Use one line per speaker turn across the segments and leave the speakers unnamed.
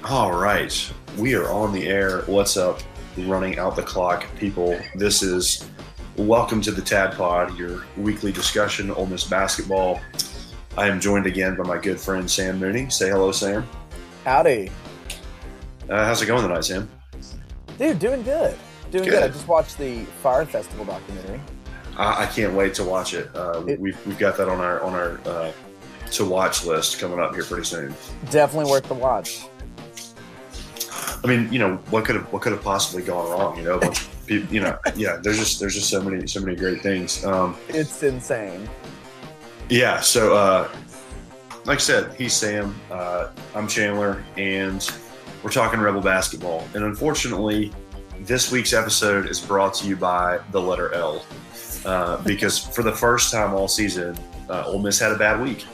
All right, we are on the air. What's up, running out the clock, people? This is welcome to the Tad Pod, your weekly discussion Ole Miss basketball. I am joined again by my good friend Sam Mooney. Say hello, Sam.
Howdy.
How's it going tonight, Sam?
Dude, doing good. Doing good. I just watched the Fire Festival documentary.
I can't wait to watch it. We've got that on our to watch list coming up here pretty soon.
Definitely worth the watch.
I mean, what could have possibly gone wrong? A bunch of people, yeah. There's just so many great things.
It's insane.
Yeah. So, like I said, he's Sam. I'm Chandler, and we're talking Rebel basketball. And unfortunately, this week's episode is brought to you by the letter L, because for the first time all season, Ole Miss had a bad week.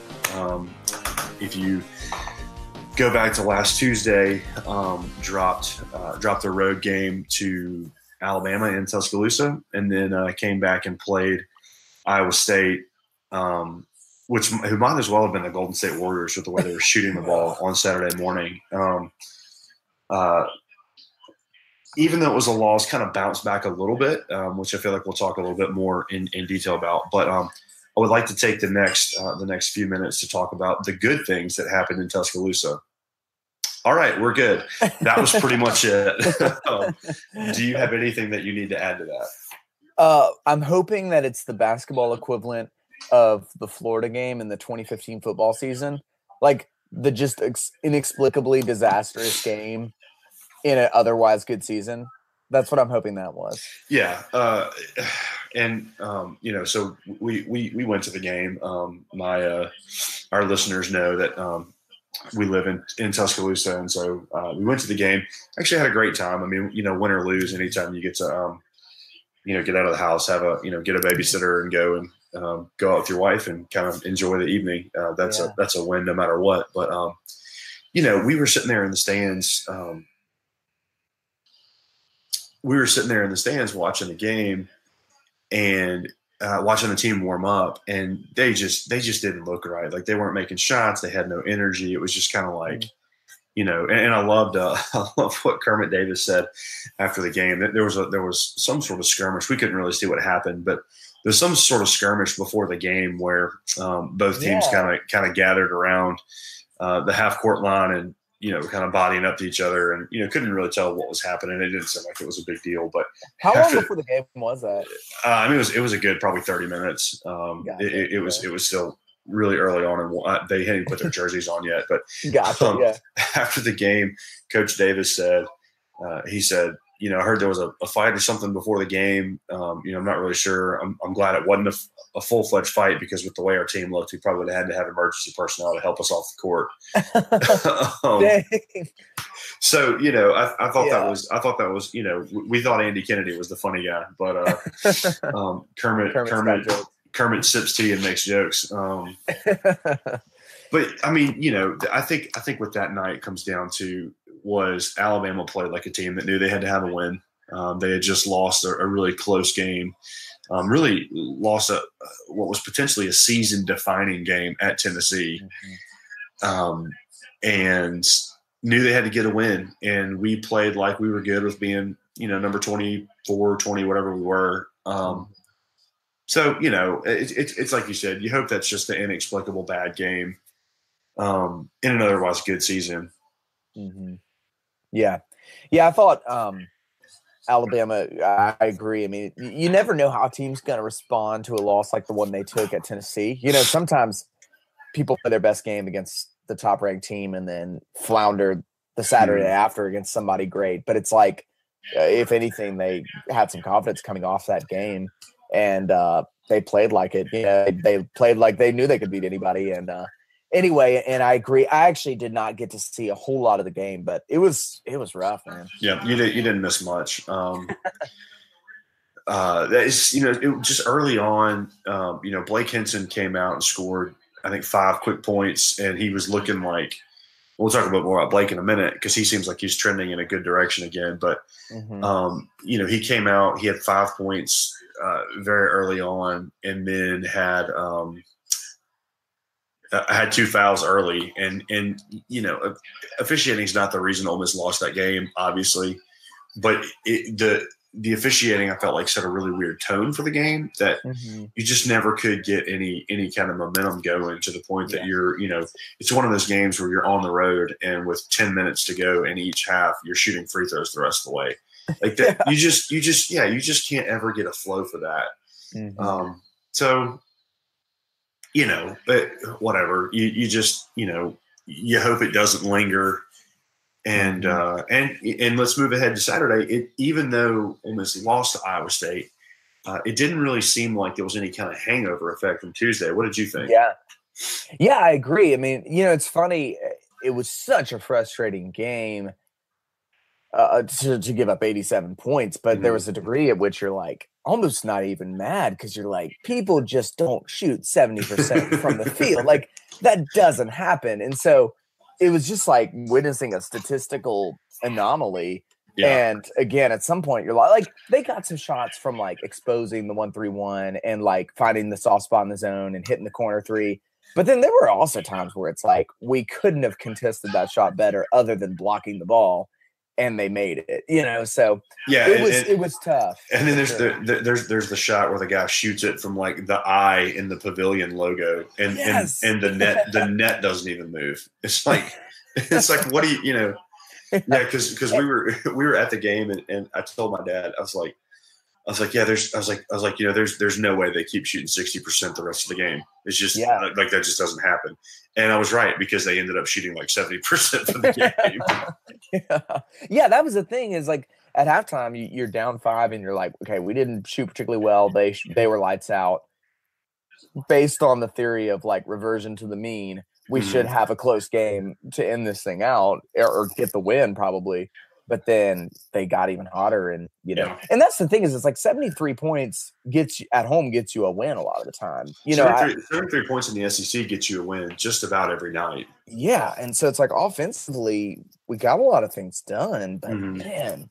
If you go back to last Tuesday, dropped the road game to Alabama in Tuscaloosa, and then came back and played Iowa State, who might as well have been the Golden State Warriors with the way they were shooting the ball on Saturday morning. Even though it was a loss, kind of bounced back a little bit, which I feel like we'll talk a little bit more in detail about. But I would like to take the next few minutes to talk about the good things that happened in Tuscaloosa. All right, we're good. That was pretty much it. Do you have anything that you need to add to that?
I'm hoping that it's the basketball equivalent of the Florida game in the 2015 football season. Like the just inexplicably disastrous game in an otherwise good season. That's what I'm hoping that was.
Yeah. So we went to the game. Our listeners know that we live in Tuscaloosa, and so we went to the game. Actually had a great time. I mean, win or lose, anytime you get to get out of the house, have get a babysitter and go and go out with your wife and kind of enjoy the evening. That's a win no matter what. But we were sitting there in the stands. We were sitting there in the stands watching the game and watching the team warm up, and they just didn't look right. Like they weren't making shots. They had no energy. It was just kind of like, and I loved what Kermit Davis said after the game. That there was some sort of skirmish. We couldn't really see what happened, but there's some sort of skirmish before the game where both teams kind of gathered around the half court line and kind of bodying up to each other, and couldn't really tell what was happening. It didn't seem like it was a big deal. But
how long before the game was that?
I mean, it was a good probably 30 minutes. It was still really early on, and they hadn't put their jerseys on yet. But after the game, Coach Davis said, he said, I heard there was a fight or something before the game. I'm not really sure. I'm glad it wasn't a full-fledged fight, because with the way our team looked, we probably would have had to have emergency personnel to help us off the court. So, I thought that was, we thought Andy Kennedy was the funny guy, but Kermit sips tea and makes jokes. But I mean, I think what that night comes down to was Alabama played like a team that knew they had to have a win. They had just lost a really close game, really lost what was potentially a season-defining game at Tennessee, and knew they had to get a win. And we played like we were good with being, number 24, 20, whatever we were. So, it's like you said, you hope that's just the inexplicable bad game in an otherwise good season.
Mm-hmm. Yeah. I thought Alabama, I agree. I mean, you never know how a team's going to respond to a loss like the one they took at Tennessee. Sometimes people play their best game against the top-ranked team and then flounder the Saturday after against somebody great. But it's like, if anything, they had some confidence coming off that game, and they played like it. They played like they knew they could beat anybody. And anyway, and I agree. I actually did not get to see a whole lot of the game, but it was rough, man.
Yeah, you didn't miss much. It just early on, Blake Henson came out and scored, I think, 5 quick points, and he was looking like, we'll talk a bit more about Blake in a minute, because he seems like he's trending in a good direction again. But, he came out, he had 5 points very early on, and then had I had 2 fouls early, and officiating is not the reason Ole Miss lost that game, obviously, but the officiating I felt like set a really weird tone for the game that you just never could get any kind of momentum going to the point that you're it's one of those games where you're on the road and with 10 minutes to go in each half you're shooting free throws the rest of the way, like that. you just can't ever get a flow for that. So but whatever, you just you hope it doesn't linger. And and let's move ahead to Saturday. Even though Ole Miss lost to Iowa State, it didn't really seem like there was any kind of hangover effect from Tuesday. What did you think?
Yeah, I agree. I mean, it's funny. It was such a frustrating game to give up 87 points, but there was a degree at which you're like almost not even mad because you're like, people just don't shoot 70% from the field. Like that doesn't happen, and so. It was just like witnessing a statistical anomaly. Yeah. And again, at some point you're like they got some shots from like exposing the 1-3-1 and like finding the soft spot in the zone and hitting the corner three. But then there were also times where it's like, we couldn't have contested that shot better other than blocking the ball. And they made it, so
yeah,
it was tough.
And then there's the shot where the guy shoots it from like the eye in the pavilion logo, and and the net doesn't even move. It's like what do you because we were at the game and I told my dad I was like there's no way they keep shooting 60% the rest of the game. It's just like that just doesn't happen. And I was right because they ended up shooting like 70% for the game.
Yeah, that was the thing is like at halftime you're down 5 and you're like, okay, we didn't shoot particularly well. They were lights out. Based on the theory of like reversion to the mean, we should have a close game to end this thing out or get the win probably. But then they got even hotter, and and that's the thing is, it's like 73 points gets you a win a lot of the time.
73 points in the SEC gets you a win just about every night.
Yeah, and so it's like offensively, we got a lot of things done, but man,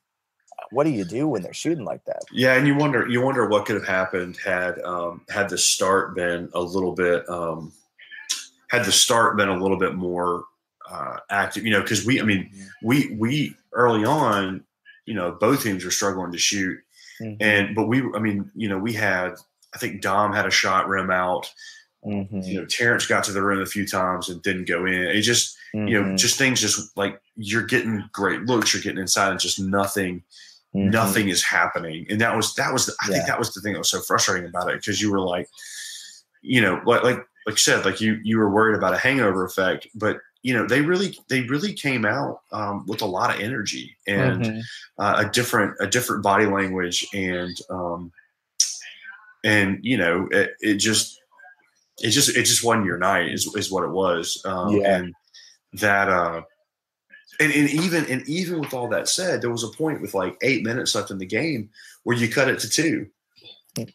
what do you do when they're shooting like that?
Yeah, and you wonder what could have happened had the start been a little bit more active, because we early on, both teams were struggling to shoot, but we had, I think Dom had a shot rim out, Terrence got to the rim a few times and didn't go in. It just, just things just like you're getting great looks, you're getting inside and just nothing is happening. And I think that was the thing that was so frustrating about it. Cause you were like, like you said, like you were worried about a hangover effect, but they really came out with a lot of energy and a different body language, and it just wasn't your night is what it was. And that and even with all that said, there was a point with like 8 minutes left in the game where you cut it to 2.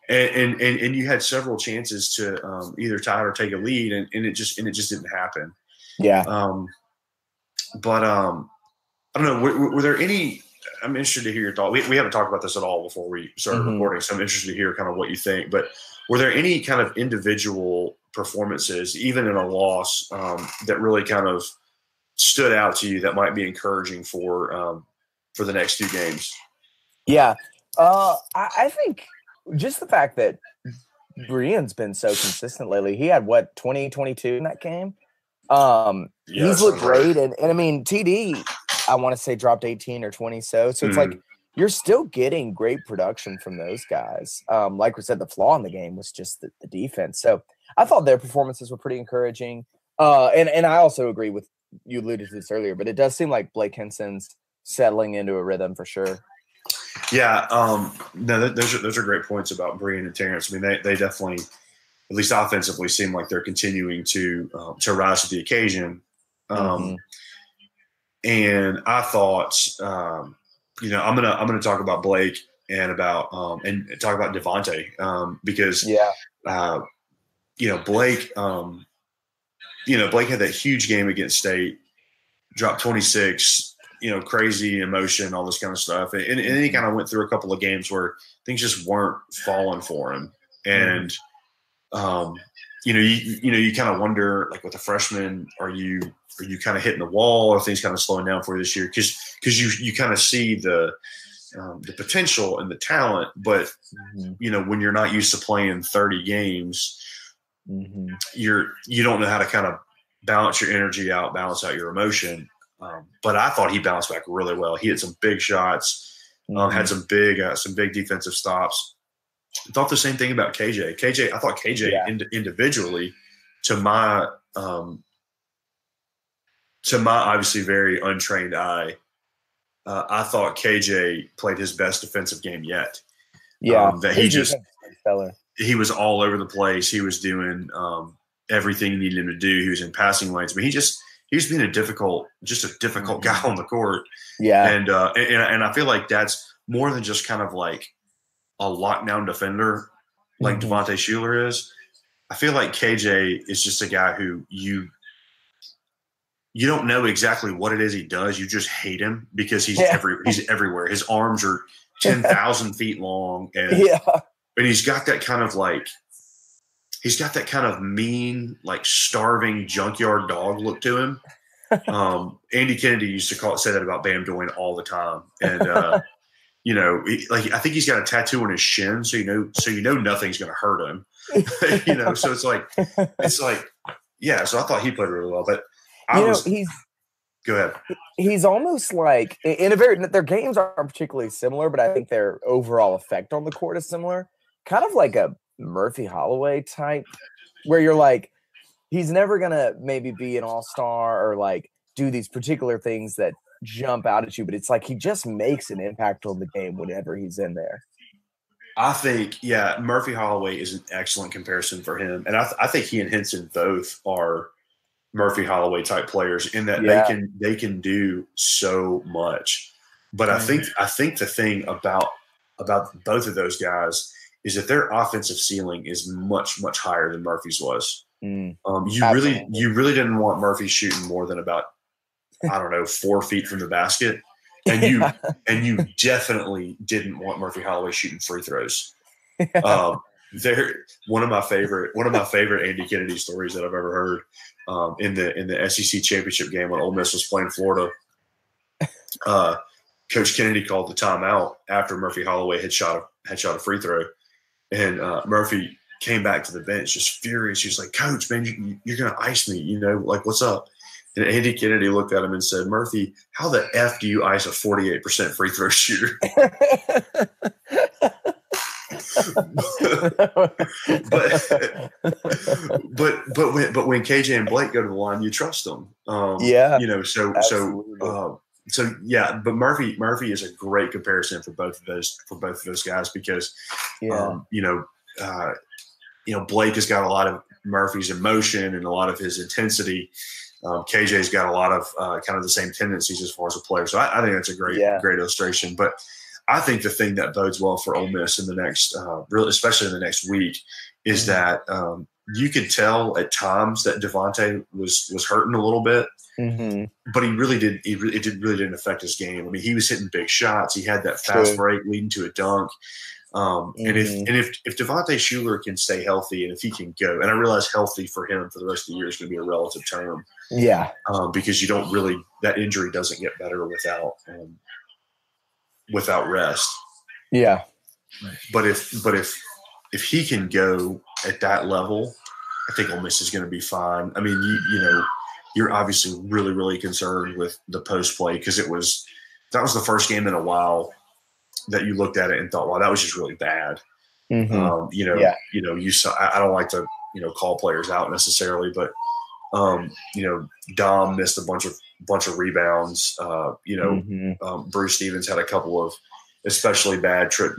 And you had several chances to either tie or take a lead, and it just didn't happen.
Yeah.
But I don't know. Were there any? I'm interested to hear your thought. We haven't talked about this at all before we started recording, so I'm interested to hear kind of what you think. But were there any kind of individual performances, even in a loss, that really kind of stood out to you that might be encouraging for the next 2 games?
Yeah, I think just the fact that Brian's been so consistent lately. He had 22 in that game. He's looked great, and I mean TD, I want to say dropped 18 or 20 so it's like you're still getting great production from those guys. Like we said, the flaw in the game was just the defense. So I thought their performances were pretty encouraging. And I also agree with you, alluded to this earlier, but it does seem like Blake Henson's settling into a rhythm for sure.
Yeah, no, those are great points about Brian and Terrence. I mean, they definitely, at least offensively, seem like they're continuing to rise to the occasion. And I thought, I'm gonna talk about Blake and about and talk about Devontae because Blake Blake had that huge game against State, dropped 26. Crazy emotion, all this kind of stuff. And then he kind of went through a couple of games where things just weren't falling for him. And you kind of wonder, like with a freshman, are you kind of hitting the wall, or things kind of slowing down for you this year? Because you kind of see the potential and the talent, but when you're not used to playing 30 games, you don't know how to kind of balance your energy out, balance out your emotion. But I thought he bounced back really well. He had some big shots, had some big defensive stops. I thought the same thing about KJ. I thought KJ individually, to my obviously very untrained eye, I thought KJ played his best defensive game yet.
Yeah,
that he was all over the place. He was doing everything he needed him to do. He was in passing lanes, but he was being a difficult guy on the court.
Yeah,
and I feel like that's more than just kind of like a lockdown defender like Devontae Shuler is. I feel like KJ is just a guy who you don't know exactly what it is he does. You just hate him because he's everywhere. His arms are 10,000 feet long, and he's got that kind of mean, like starving junkyard dog look to him. Andy Kennedy used to say that about Bam Doyne all the time, and I think he's got a tattoo on his shin, so nothing's going to hurt him. So it's like, yeah. So I thought he played really well, but go ahead.
He's almost like their games aren't particularly similar, but I think their overall effect on the court is similar. Kind of like a Murphy Holloway type, where you're like, he's never gonna maybe be an all-star or like do these particular things that jump out at you, but it's like he just makes an impact on the game whenever he's in there.
I think, Murphy Holloway is an excellent comparison for him, and I think he and Henson both are Murphy Holloway type players in that they can do so much. But I think the thing about both of those guys is that their offensive ceiling is much, much higher than Murphy's was. You really didn't want Murphy shooting more than about, I don't know, 4 feet from the basket. And you definitely didn't want Murphy Holloway shooting free throws. They're one of my favorite Andy Kennedy stories that I've ever heard. In the SEC championship game when Ole Miss was playing Florida, Coach Kennedy called the timeout after Murphy Holloway had shot a free throw, and Murphy came back to the bench just furious. He was like, "Coach, man, you're gonna ice me, like what's up?" And Andy Kennedy looked at him and said, "Murphy, how the F do you ice a 48% free throw shooter?" but when KJ and Blake go to the line, you trust them. But Murphy is a great comparison for both of those guys because Blake has got a lot of Murphy's emotion and a lot of his intensity. KJ's got a lot of kind of the same tendencies as far as a player. So I think that's a great illustration. But I think the thing that bodes well for Ole Miss in the next, especially in the next week, is that you could tell at times that Devontae was hurting a little bit, but he really did. It really didn't affect his game. I mean, he was hitting big shots. He had that fast break leading to a dunk. And if Devontae Shuler can stay healthy and if he can go, and I realize healthy for him for the rest of the year is going to be a relative term. Yeah. Because that injury doesn't get better without rest. Yeah. But if he can go at that level, I think Ole Miss is going to be fine. I mean, you're obviously really, really concerned with the post play because that was the first game in a while that you looked at it and thought, wow, that was just really bad. You saw, I don't like to, call players out necessarily, but, Dom missed a bunch of rebounds. Bruce Stevens had a couple of especially bad trip.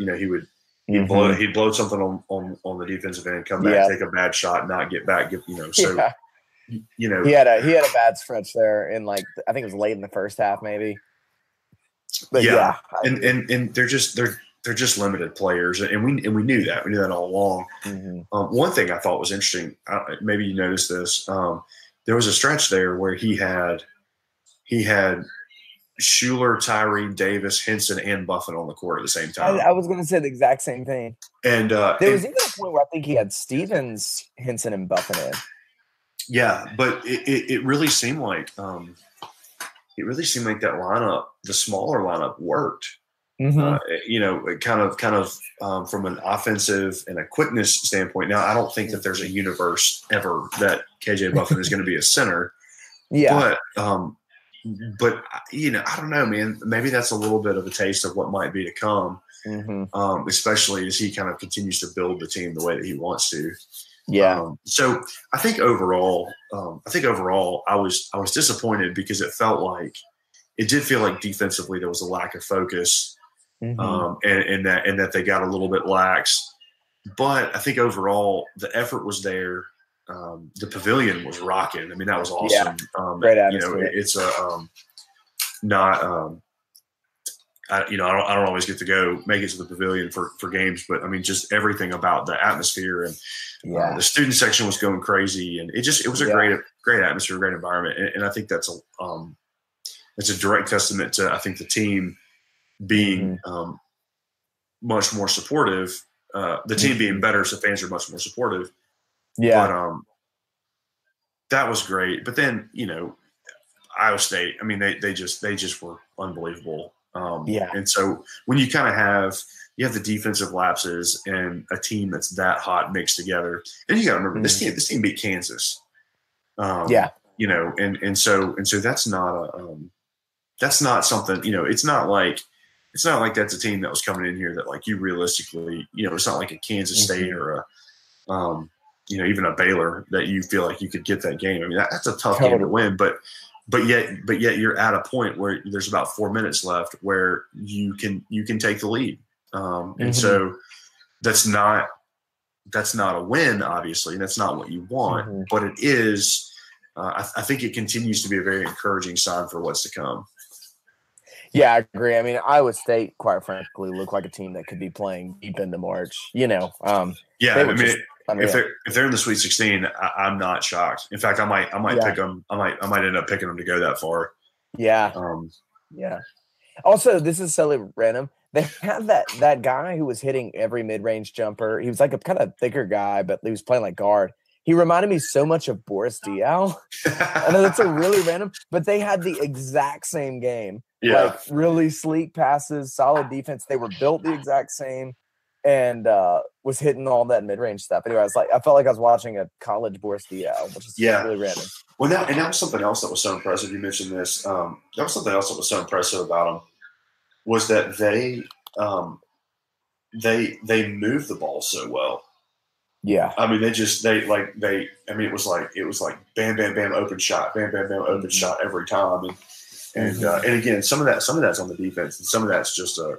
He'd blow something on the defensive end, come back, take a bad shot, not get back. He had
a bad stretch there in I think it was late in the first half, maybe. But
and they're just limited players, and we knew that. We knew that all along. One thing I thought was interesting, maybe you noticed this. There was a stretch there where he had Schuler, Tyree, Davis, Henson, and Buffin on the court at the same time.
I was going to say the exact same thing.
And
there was even a point where I think he had Stevens, Henson, and Buffin in.
Yeah, but it really seemed like that lineup, the smaller lineup, worked. Mm-hmm. Kind of from an offensive and a quickness standpoint. Now, I don't think that there's a universe ever that KJ Buffin is going to be a center.
Yeah.
But I don't know, man. Maybe that's a little bit of a taste of what might be to come, especially as he kind of continues to build the team the way that he wants to.
Yeah.
So I think overall, I was disappointed because it did feel like defensively there was a lack of focus, and that they got a little bit lax. But I think overall the effort was there. The pavilion was rocking. I mean, that was awesome.
Yeah. Great atmosphere.
It's I don't always get to make it to the pavilion for games, but I mean, just everything about the atmosphere and the student section was going crazy, and it was a great atmosphere, great environment, and I think that's a direct testament to, I think, the team being much more supportive. The team being better, so fans are much more supportive.
Yeah.
But that was great. But then, Iowa State, I mean, they just were unbelievable. And so when you kind of have the defensive lapses and a team that's that hot mixed together, and you got to remember this team beat Kansas. And so that's not something, it's not like that's a team that was coming in here that, like, you realistically, it's not like a Kansas State or a even a Baylor that you feel like you could get that game. I mean, that's a tough game to win, but yet you're at a point where there's about 4 minutes left where you can take the lead. And so that's not a win, obviously. That's not what you want, but it is. I think it continues to be a very encouraging sign for what's to come.
Yeah, I agree. I mean, Iowa State, quite frankly, looked like a team that could be playing deep into March.
If they're in the Sweet 16, I'm not shocked. In fact, I might pick them. I might end up picking them to go that far.
Yeah. Also, this is so random. They had that guy who was hitting every mid-range jumper. He was like a kind of thicker guy, but he was playing like guard. He reminded me so much of Boris Diaw. I know that's a really random, but they had the exact same game.
Yeah.
Like, really sleek passes, solid defense. They were built the exact same, and was hitting all that mid-range stuff. Anyway, I felt like I was watching a college Boris Diaw, which is really random.
Well, that was something else that was so impressive. You mentioned this. That was something else that was so impressive about them, was that they moved the ball so well.
Yeah.
I mean, it was like bam, bam, bam, open shot, bam, bam, bam, open shot every time. And again, some of that's on the defense, and some of that's just an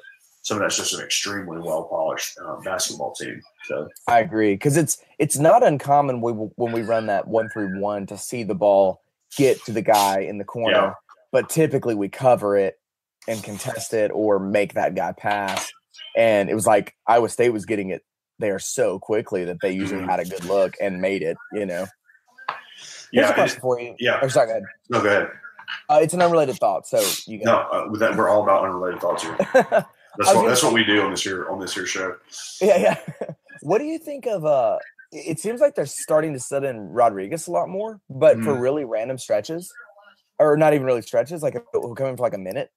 extremely well polished basketball team. So
I agree, because it's not uncommon when we run that 1-3-1 to see the ball get to the guy in the corner, but typically we cover it and contest it or make that guy pass. And it was like Iowa State was getting it there so quickly that they usually had a good look and made it. Here's a question for you.
Yeah.
Sorry, go ahead.
No, go ahead.
It's an unrelated thought, so you go.
We're all about unrelated thoughts here. That's what we do on this here show.
Yeah. What do you think of it seems like they're starting to set in Rodriguez a lot more, but for really random stretches, or not even really stretches, like he'll come in for like a minute.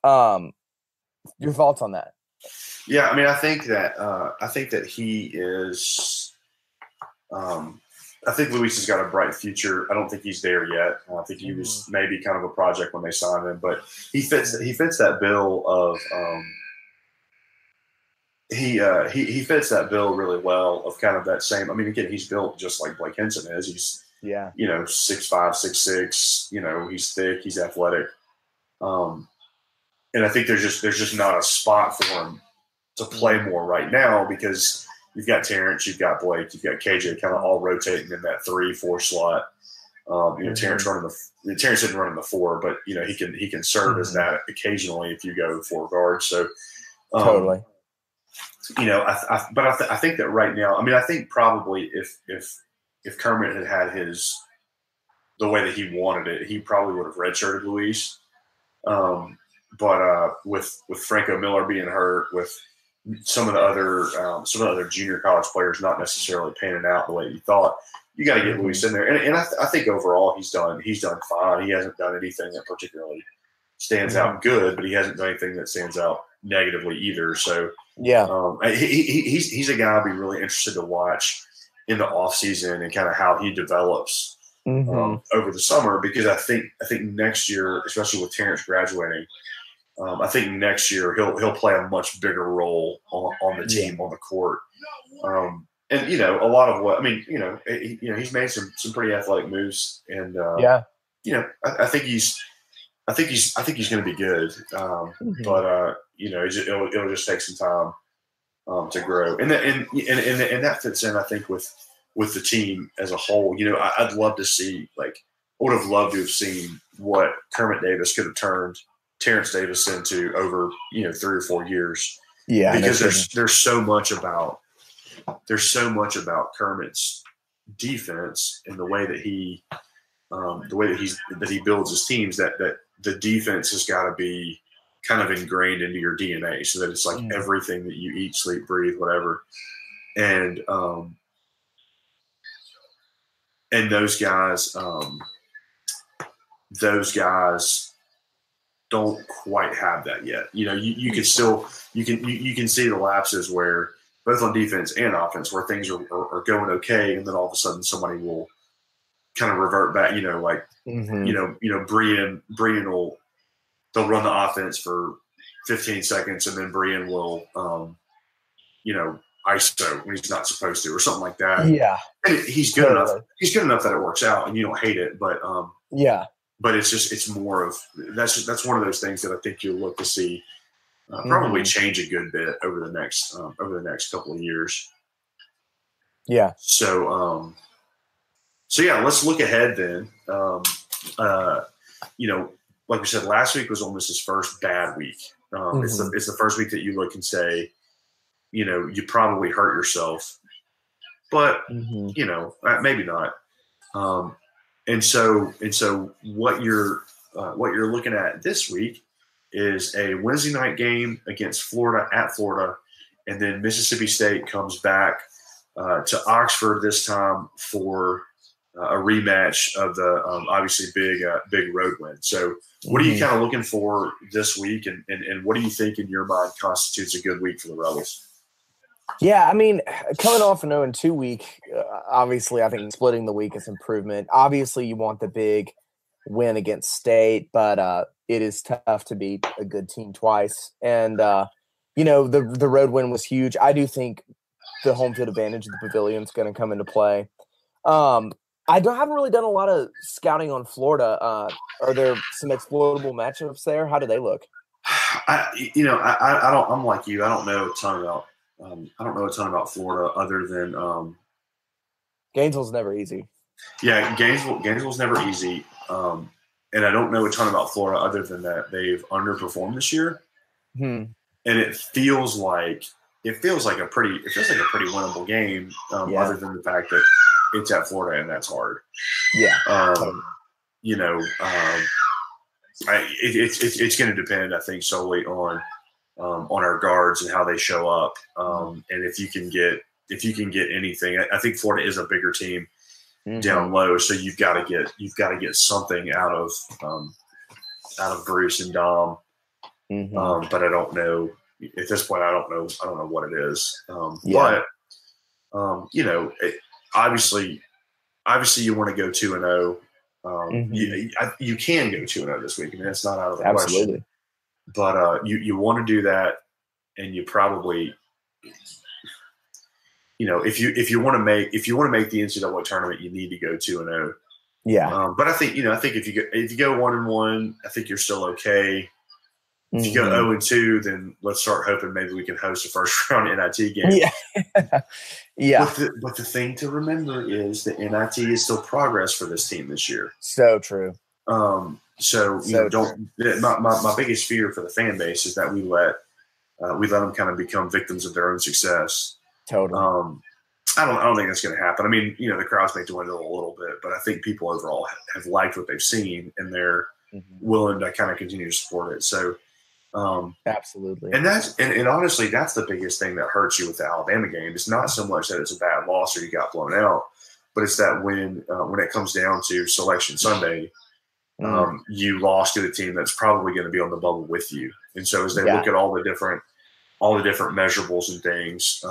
Your thoughts on that?
Yeah, I mean, I think that he is. I think Luis has got a bright future. I don't think he's there yet. I think he was maybe kind of a project when they signed him, but he fits that bill of. He fits that bill really well of kind of that same. I mean, again, he's built just like Blake Henson is. He's 6'5", 6'6". He's thick. He's athletic. And I think there's just not a spot for him to play more right now, because you've got Terrence, you've got Blake, you've got KJ, kind of all rotating in that 3-4 slot. Terrence didn't run in the 4, but he can serve as that occasionally if you go 4 guards. So
totally.
I think that right now, I mean, I think probably if Kermit had the way that he wanted it, he probably would have redshirted Luis. but with Franco Miller being hurt, with some of the other junior college players not necessarily panning out the way you thought, you got to get Luis in there. And I think overall he's done fine. He hasn't done anything that particularly stands out good, but he hasn't done anything that stands out negatively either. So he's a guy I'd be really interested to watch in the off season and kind of how he develops over the summer, because I think next year, especially with Terrence graduating, I think next year he'll play a much bigger role on the team, on the court. And a lot of what he's made some pretty athletic moves, and I think he's going to be good. But it'll just take some time to grow, and that fits in, I think, with the team as a whole. I'd love to see, I would have loved to have seen what Kermit Davis could have turned Terrence Davis into over 3 or 4 years. Yeah, because there's so much about Kermit's defense and the way that he builds his teams, that the defense has got to be kind of ingrained into your DNA, so that it's like everything that you eat, sleep, breathe, whatever. And those guys don't quite have that yet. You can still you can see the lapses where both on defense and offense where things are going okay, and then all of a sudden somebody will kind of revert back. Brian will they'll run the offense for 15 seconds, and then Brian will ISO when he's not supposed to, or something like that. Yeah, and he's good enough. He's good enough that it works out, and you don't hate it. But but it's more of that's one of those things that I think you'll look to see probably change a good bit over the next couple of years. Yeah. So let's look ahead then. Like we said, last week was Ole Miss's first bad week. It's the first week that you look and say, you probably hurt yourself, but maybe not. And so what you're looking at this week is a Wednesday night game against Florida at Florida, and then Mississippi State comes back to Oxford this time for a rematch of the obviously big road win. So what are you kind of looking for this week, and what do you think in your mind constitutes a good week for the Rebels?
Yeah, I mean, coming off an 0-2 week, obviously I think splitting the week is improvement. Obviously you want the big win against State, but it is tough to beat a good team twice. And, the road win was huge. I do think the home field advantage of the pavilion is going to come into play. I haven't really done a lot of scouting on Florida. Are there some exploitable matchups there? How do they look?
I'm like you. I don't know a ton about Florida other than
Gainesville's never easy.
Yeah, Gainesville's never easy. And I don't know a ton about Florida other than that they've underperformed this year. And it feels like a pretty winnable game, other than the fact that it's at Florida and that's hard. Yeah. It's going to depend, I think, solely on our guards and how they show up. And if you can get anything, I think Florida is a bigger team down low, so you've got to get something out of Bruce and Dom. But I don't know at this point. I don't know what it is. But obviously you want to go 2-0. You can go 2-0 this week. I mean, it's not out of the question. But you want to do that, and you probably, if you want to make the NCAA tournament, you need to go 2-0. Yeah. But I think if you go 1-1, I think you're still okay. If you go 0-2, then let's start hoping maybe we can host a first round NIT game. Yeah. Yeah. But the thing to remember is that NIT is still progress for this team this year.
So true.
My biggest fear for the fan base is that we let them kind of become victims of their own success. Totally. I don't think that's going to happen. I mean, the crowds may dwindle a little bit, but I think people overall have liked what they've seen, and they're willing to kind of continue to support it. So
Absolutely.
And and honestly, that's the biggest thing that hurts you with the Alabama game. It's not so much that it's a bad loss or you got blown out, but it's that when it comes down to Selection Sunday, you lost to a team that's probably going to be on the bubble with you. And so as they look at all the different measurables and things,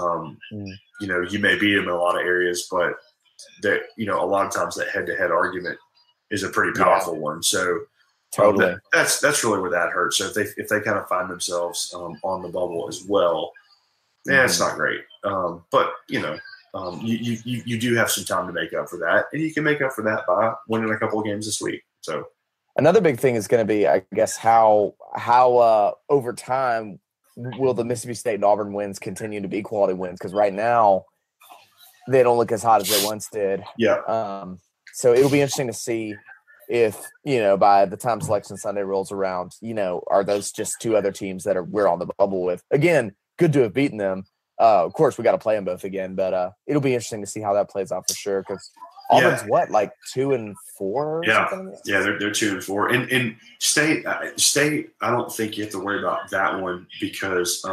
you may beat them in a lot of areas, but that a lot of times that head-to-head argument is a pretty powerful one. So.
Totally.
That's really where that hurts. So if they kind of find themselves on the bubble as well, it's not great. But you do have some time to make up for that, and you can make up for that by winning a couple of games this week. So
another big thing is going to be, I guess, how over time will the Mississippi State and Auburn wins continue to be quality wins? Because right now they don't look as hot as they once did.
Yeah.
So it'll be interesting to see. If, by the time Selection Sunday rolls around, are those just two other teams that we're on the bubble with? Again, good to have beaten them. Of course, we got to play them both again, but it'll be interesting to see how that plays out for sure. Because Auburn's 2-4?
Yeah, they're 2-4. And State, I don't think you have to worry about that one because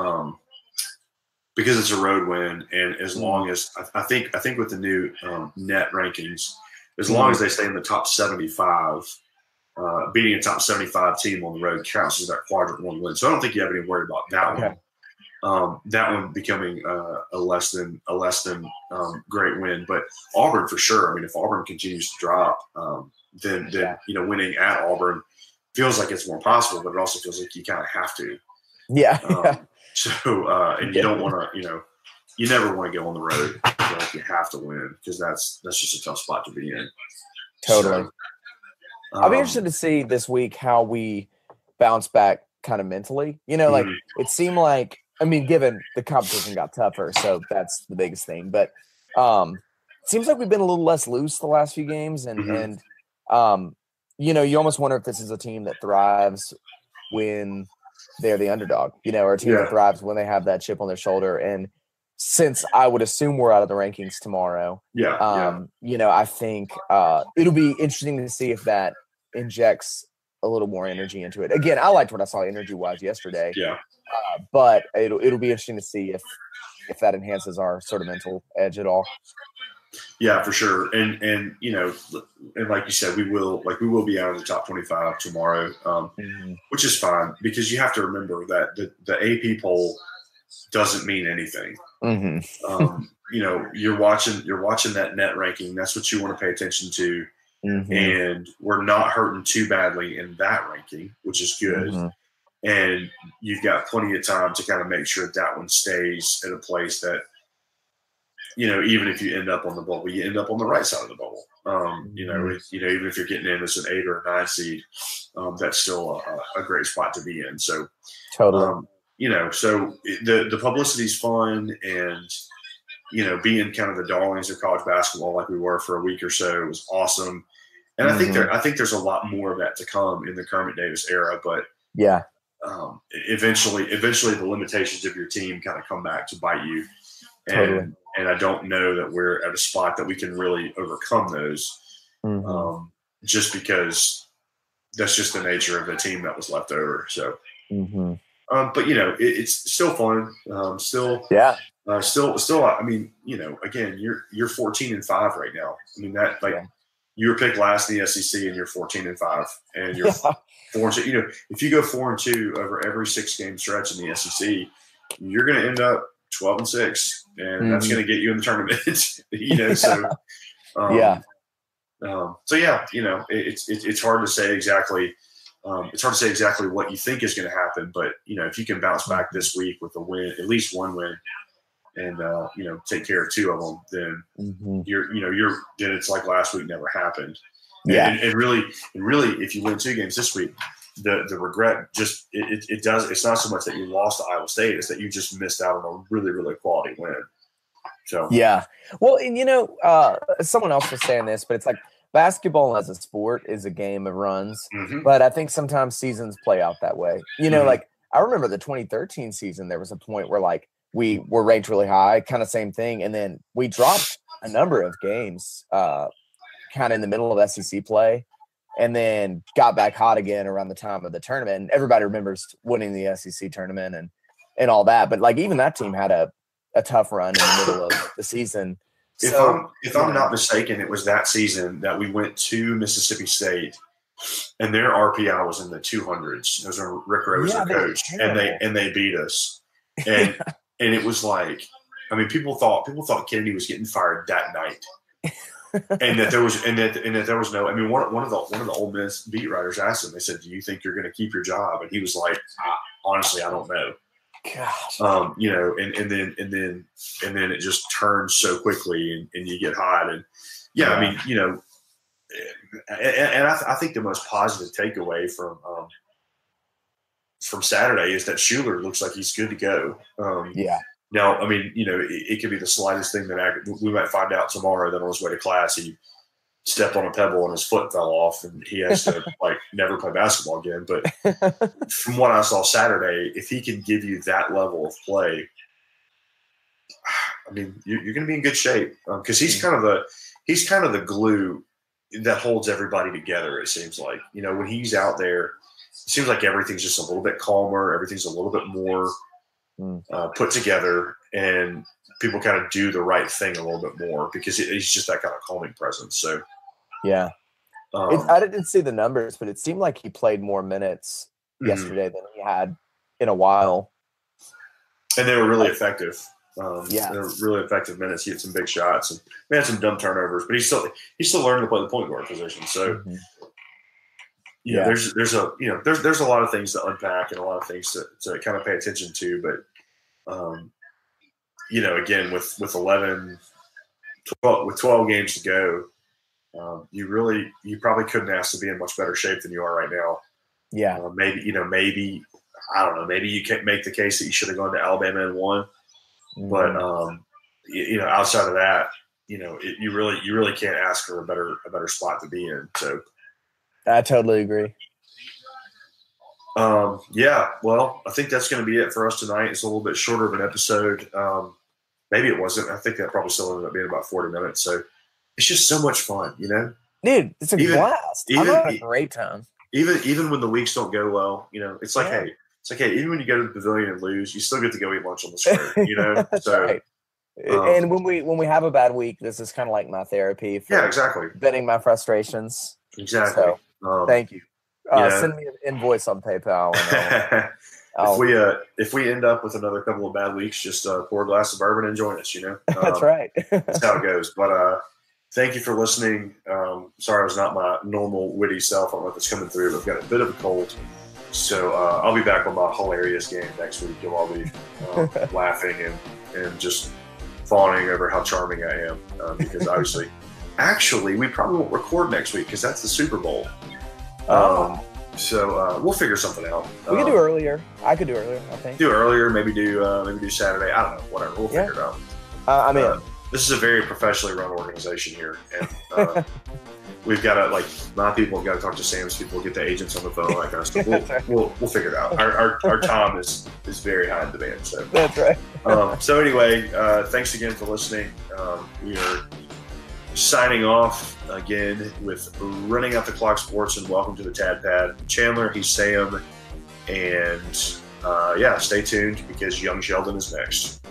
it's a road win, and as long as I think with the new net rankings. As long as they stay in the top 75, beating a top 75 team on the road counts as that quadrant one win. So I don't think you have any worry about that one. That one becoming a less than great win. But Auburn for sure. I mean, if Auburn continues to drop, then winning at Auburn feels like it's more possible, but it also feels like you kind of have to.
Yeah.
So and you don't want to, you never want to go on the road like you have to win because that's just a tough spot to be in.
Totally.
So,
I'll be interested to see this week how we bounce back kind of mentally. It seemed like, given the competition got tougher, so that's the biggest thing. But it seems like we've been a little less loose the last few games, and you almost wonder if this is a team that thrives when they're the underdog, or a team that thrives when they have that chip on their shoulder. And since I would assume we're out of the rankings tomorrow, I think it'll be interesting to see if that injects a little more energy into it. Again, I liked what I saw energy-wise yesterday.
Yeah.
But it'll be interesting to see if that enhances our sort of mental edge at all.
Yeah, for sure. And like you said, we will be out of the top 25 tomorrow, which is fine because you have to remember that the AP poll doesn't mean anything. You're watching that net ranking. That's what you want to pay attention to. And we're not hurting too badly in that ranking, which is good. And you've got plenty of time to kind of make sure that one stays at a place that, even if you end up on the bubble, you end up on the right side of the bubble. Even if you're getting in as an 8 or a 9 seed, that's still a great spot to be in. So
totally.
So the publicity is fun, and being kind of the darlings of college basketball like we were for a week or so was awesome. And I think there's a lot more of that to come in the Kermit Davis era. But eventually the limitations of your team kind of come back to bite you. And I don't know that we're at a spot that we can really overcome those, just because that's just the nature of the team that was left over. So. But it's still fun. Still. I mean, again, you're 14-5 right now. I mean you were picked last in the SEC, and you're 14-5, and you're 4-2. If you go 4-2 over every 6-game stretch in the SEC, you're going to end up 12-6, and that's going to get you in the tournament. It's hard to say exactly. It's hard to say exactly what you think is going to happen, but if you can bounce back this week with a win, at least one win, and take care of 2 of them, then then it's like last week never happened. And really, if you win 2 games this week, the regret just it does. It's not so much that you lost to Iowa State; it's that you just missed out on a really, really quality win. So
well, and someone else was saying this, but it's like. Basketball as a sport is a game of runs, but I think sometimes seasons play out that way. Like I remember the 2013 season, there was a point where we were ranked really high, kind of same thing. And then we dropped a number of games kind of in the middle of SEC play. and then got back hot again around the time of the tournament. And everybody remembers winning the SEC tournament and all that. But like even that team had a tough run in the middle of the season.
If I'm not mistaken, it was that season that we went to Mississippi State, and their RPI was in the 200s. It was when Rick Rose their coach, and they beat us. And and it was like, I mean, people thought Kennedy was getting fired that night, and that there was no. I mean, one of the Ole Miss beat writers asked him. They said, "Do you think you're going to keep your job?" And he was like, "Honestly, I don't know."
Gosh.
You know, and then it just turns so quickly, and you get hot, and I mean, you know, and I think the most positive takeaway from Saturday is that Schuler looks like he's good to go. Now, I mean, you know, it could be the slightest thing that we might find out tomorrow that on his way to class he stepped on a pebble and his foot fell off and he has to like never play basketball again. But from what I saw Saturday, if he can give you that level of play, I mean, you're going to be in good shape because he's kind of the glue that holds everybody together. It seems like, you know, when he's out there, it seems like everything's just a little bit calmer. Everything's a little bit more put together, and people kind of do the right thing a little bit more because he's just that kind of calming presence. So,
yeah, I didn't see the numbers, but it seemed like he played more minutes yesterday than he had in a while.
And they were really effective. They were really effective minutes. He had some big shots and we had some dumb turnovers, but he's still learning to play the point guard position. So, there's a lot of things to unpack and a lot of things to kind of pay attention to. But, you know, again, with 12 games to go, you probably couldn't ask to be in much better shape than you are right now.
Yeah.
Maybe I don't know. Maybe you can't make the case that you should have gone to Alabama and won. But you know, outside of that, you know, you really can't ask for a better spot to be in. So
I totally agree.
Well, I think that's going to be it for us tonight. It's a little bit shorter of an episode. Maybe it wasn't. I think that probably still ended up being about 40 minutes. So it's just so much fun, you know?
Dude, it's a blast. I'm having a great time.
Even when the weeks don't go well, you know, it's like, hey, even when you go to the pavilion and lose, you still get to go eat lunch on the square, you know?
So, right. And when we have a bad week, this is kind of like my therapy for
exactly.
venting my frustrations.
Exactly.
So, thank you. Send me an invoice on PayPal. And
if we end up with another couple of bad weeks, just pour a glass of bourbon and join us, you know?
That's right.
That's how it goes. But thank you for listening. Sorry I was not my normal witty self. I don't know if it's coming through, but I've got a bit of a cold. So I'll be back on my hilarious game next week. You'll all be laughing and just fawning over how charming I am because obviously – actually, we probably won't record next week because that's the Super Bowl. So we'll figure something out.
We could do earlier. I could do earlier, I think.
Do earlier, maybe do Saturday. I don't know, whatever. We'll figure it out.
I'm in.
This is a very professionally run organization here, and we've got to my people have got to talk to Sam's people, get the agents on the phone, all that kind of stuff. We'll figure it out. Our time is very high in demand. So
that's right.
So anyway, thanks again for listening. We are signing off again with Running Out the Clock Sports, and welcome to the Tad Pad. Chandler, he's Sam, and stay tuned because Young Sheldon is next.